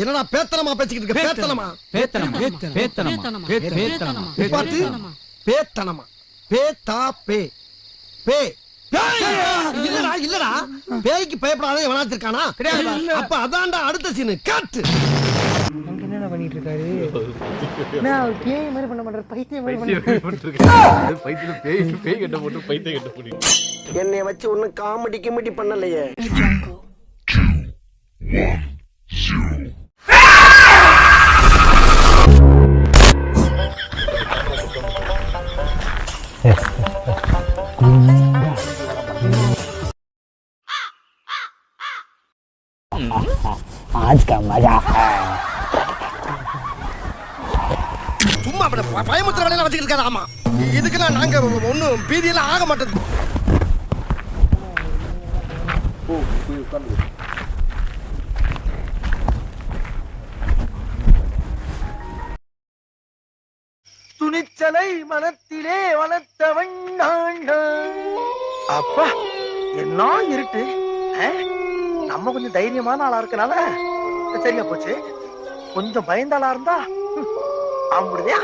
என்னடா பேத்தனமா பேசிக்கிட்டு இருக்க? பேத்தனமா பேத்தனமா பேத்தனமா பேத்தனமா பேத்தனமா பேத்தா பே பே இல்லடா இல்லடா பேய்க்கு பயப்படாத எவனாச்சும் இருக்கானா? அப்ப அதான்டா அடுத்த சீன் காட்டு. அங்க என்னடா பண்ணிட்டு இருக்காரு? நான் பேய் மாதிரி பண்ண மாட்டேன், பைத்தியம் மாதிரி பண்ணிட்டு பைத்தியம் பேய் கட்ட போட்டு பைத்தியம் கட்ட போட்டு என்னைய வச்சு ஒன்னும் காமெடி கிமெடி பண்ணலையே. आज का मजा है. சும்மா பயமுத்திர வேலையில வச்சுக்கிட்டு இருக்காது. ஆமா இதுக்கெல்லாம் நாங்க ஒன்னும் பீதியெல்லாம் ஆக மாட்டோம். துணிச்சலை மனத்திலே வளர்த்தவன் அப்பா என்ன இருட்டு. நம்ம கொஞ்சம் தைரியமான ஆளா இருக்கனால சரியா போச்சு. கொஞ்சம் பயந்த ஆளா இருந்தா அப்படியா?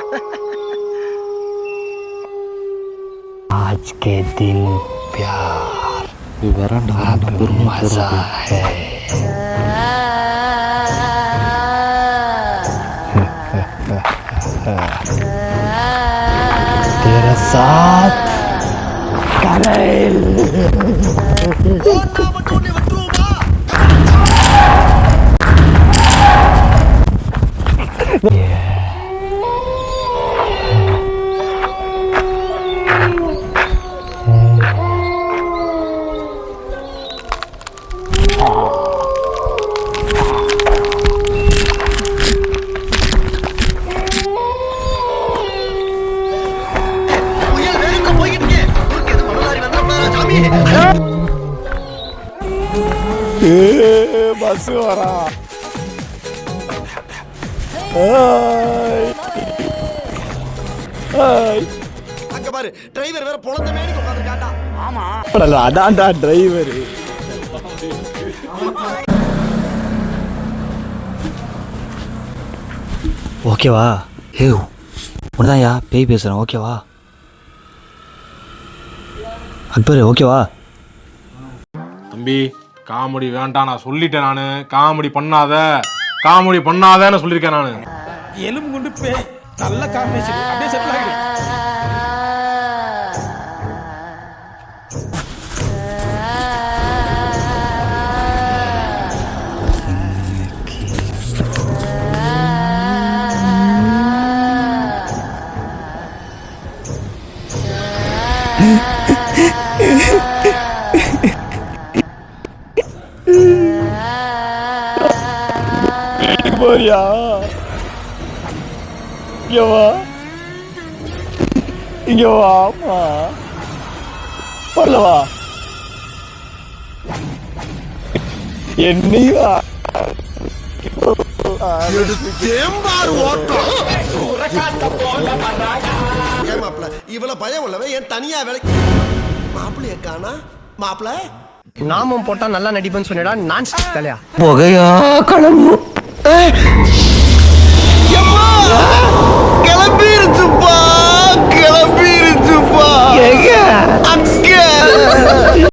आज के दिन प्यार मजा है. तेरे साथ बस वाला அங்க பாரு டிரைவர் வேற பொளந்த மேனி உட்கார்ந்திருக்காடா. ஆமா அதான்டா டிரைவர். ஓகேவா? ஹே உனதான்யா பேய் பேசுகிறேன். ஓகேவா அக்பர்? ஓகேவா தம்பி? காமெடி வேண்டாம் நான் சொல்லிட்டேன். நானு காமெடி பண்ணாதன்னு சொல்லியிருக்கேன். நானு எலும்பு கொண்டு பேய் நல்ல காம்பினேஷன், அப்படியே செட்டில் ஆகிடு. போறியா? இங்க வா, இங்க வாமா. பரலவா என்னையா இவ்வளவு பயம் உள்ளவ என் தனியா வேலைக்கு மாப்பிள்ளைய காணா. மாப்பிள்ள நாமம் போட்டா நல்லா நடிப்பேன்னு சொன்னடா. நான் தலையா புகையா கிளம்பு.